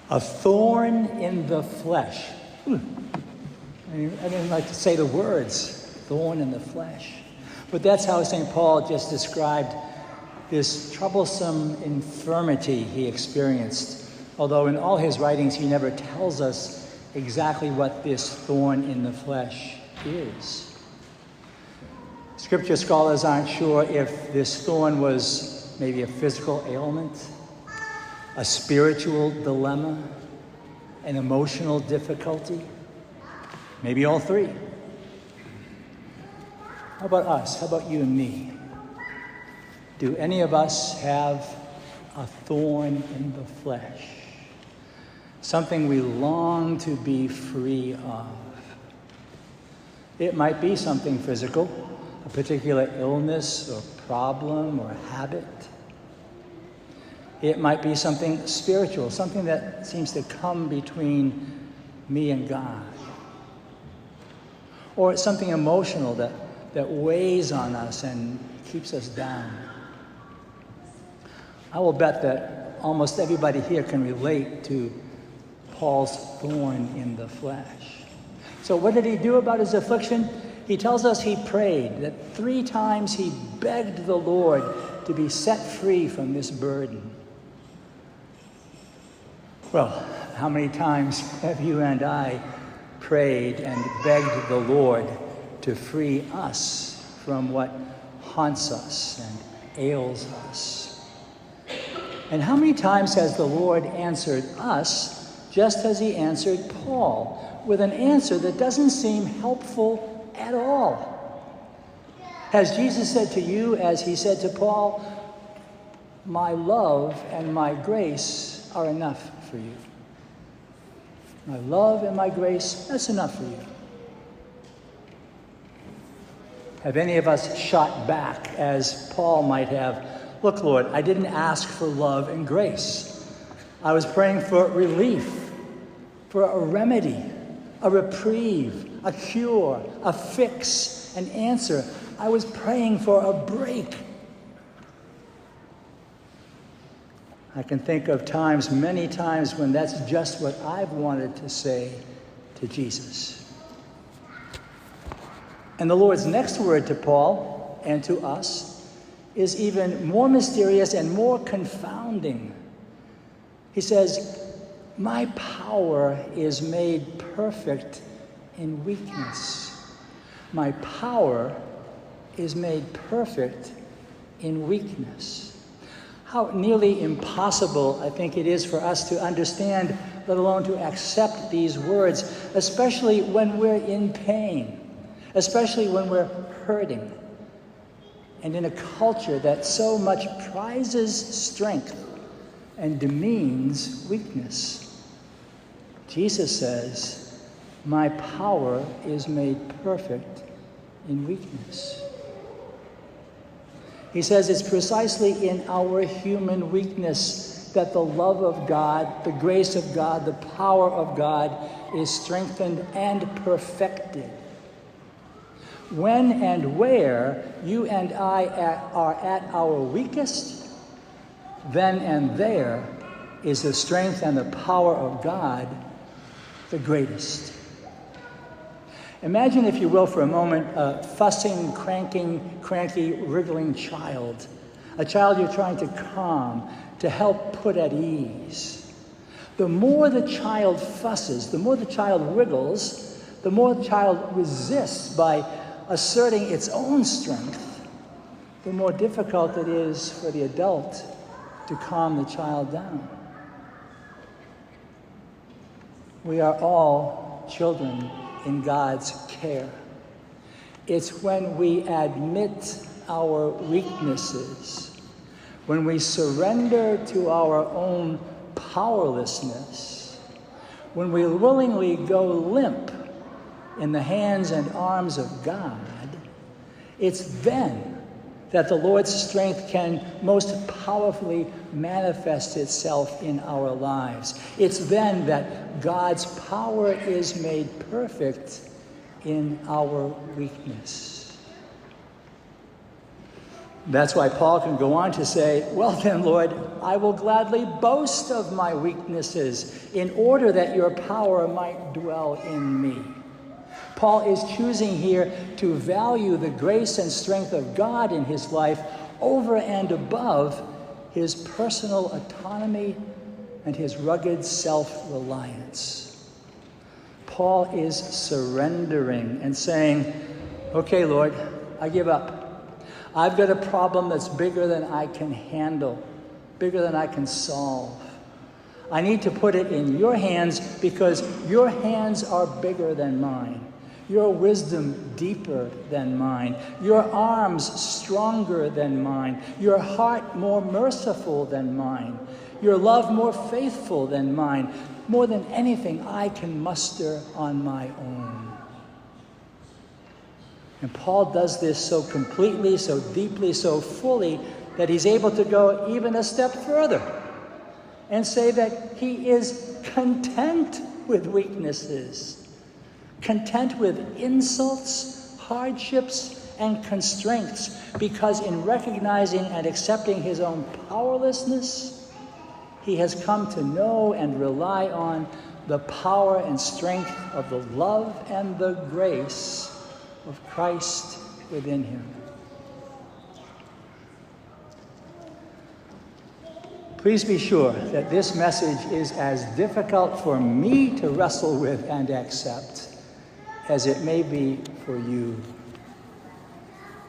A thorn in the flesh. I didn't like to say the words, thorn in the flesh. But that's how St. Paul just described this troublesome infirmity he experienced. Although in all his writings, he never tells us exactly what this thorn in the flesh is. Scripture scholars aren't sure if this thorn was maybe a physical ailment, a spiritual dilemma, an emotional difficulty, maybe all three. How about us? How about you and me? Do any of us have a thorn in the flesh? Something we long to be free of. It might be something physical, a particular illness or problem or habit. It might be something spiritual, something that seems to come between me and God. Or it's something emotional that weighs on us and keeps us down. I will bet that almost everybody here can relate to Paul's thorn in the flesh. So what did he do about his affliction? He tells us he prayed, that 3 times he begged the Lord to be set free from this burden. Well, how many times have you and I prayed and begged the Lord to free us from what haunts us and ails us? And how many times has the Lord answered us just as he answered Paul, with an answer that doesn't seem helpful at all? Has Jesus said to you, as he said to Paul, "My love and my grace are enough for you"? My love and my grace, that's enough for you. Have any of us shot back as Paul might have? Look, Lord, I didn't ask for love and grace. I was praying for relief, for a remedy, a reprieve, a cure, a fix, an answer. I was praying for a break. I can think of times, many times, when that's just what I've wanted to say to Jesus. And the Lord's next word to Paul and to us is even more mysterious and more confounding. He says, "My power is made perfect in weakness." My power is made perfect in weakness. How nearly impossible I think it is for us to understand, let alone to accept these words, especially when we're in pain, especially when we're hurting, and in a culture that so much prizes strength and demeans weakness. Jesus says, "My power is made perfect in weakness." He says it's precisely in our human weakness that the love of God, the grace of God, the power of God is strengthened and perfected. When and where you and I are at our weakest, then and there is the strength and the power of God the greatest. Imagine, if you will, for a moment, a fussing, cranky, wriggling child. A child you're trying to calm, to help put at ease. The more the child fusses, the more the child wriggles, the more the child resists by asserting its own strength, the more difficult it is for the adult to calm the child down. We are all children in God's care. It's when we admit our weaknesses, when we surrender to our own powerlessness, when we willingly go limp in the hands and arms of God, it's then that the Lord's strength can most powerfully manifest itself in our lives. It's then that God's power is made perfect in our weakness. That's why Paul can go on to say, well then, Lord, I will gladly boast of my weaknesses in order that your power might dwell in me. Paul is choosing here to value the grace and strength of God in his life over and above his personal autonomy and his rugged self-reliance. Paul is surrendering and saying, okay, Lord, I give up. I've got a problem that's bigger than I can handle, bigger than I can solve. I need to put it in your hands because your hands are bigger than mine. Your wisdom deeper than mine. Your arms stronger than mine. Your heart more merciful than mine. Your love more faithful than mine. More than anything I can muster on my own. And Paul does this so completely, so deeply, so fully that he's able to go even a step further and say that he is content with weaknesses, content with insults, hardships, and constraints, because in recognizing and accepting his own powerlessness, he has come to know and rely on the power and strength of the love and the grace of Christ within him. Please be sure that this message is as difficult for me to wrestle with and accept as it may be for you.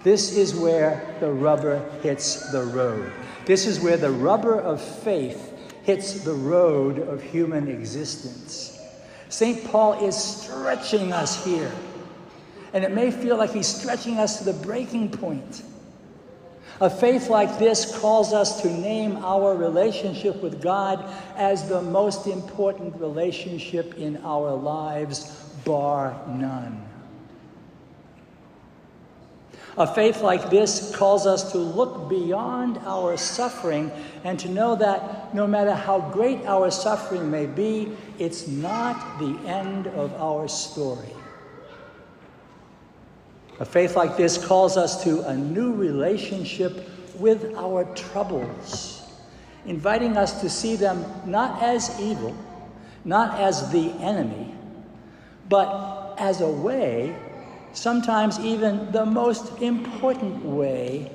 This is where the rubber hits the road. This is where the rubber of faith hits the road of human existence. St. Paul is stretching us here. And it may feel like he's stretching us to the breaking point. A faith like this calls us to name our relationship with God as the most important relationship in our lives, bar none. A faith like this calls us to look beyond our suffering and to know that no matter how great our suffering may be, it's not the end of our story. A faith like this calls us to a new relationship with our troubles, inviting us to see them not as evil, not as the enemy, but as a way, sometimes even the most important way,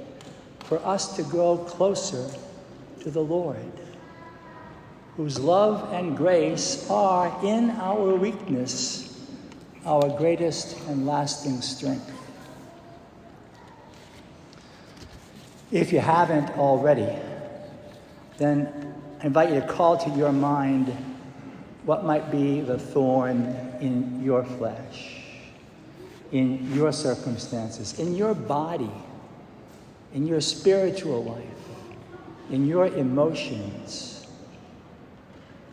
for us to grow closer to the Lord, whose love and grace are, in our weakness, our greatest and lasting strength. If you haven't already, then I invite you to call to your mind what might be the thorn in your flesh, in your circumstances, in your body, in your spiritual life, in your emotions.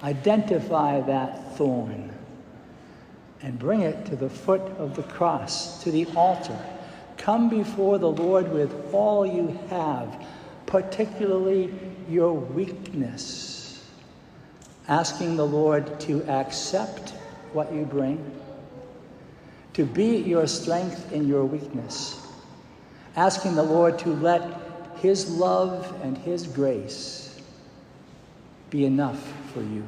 Identify that thorn and bring it to the foot of the cross, to the altar. Come before the Lord with all you have, particularly your weakness, asking the Lord to accept what you bring, to be your strength in your weakness, asking the Lord to let his love and his grace be enough for you.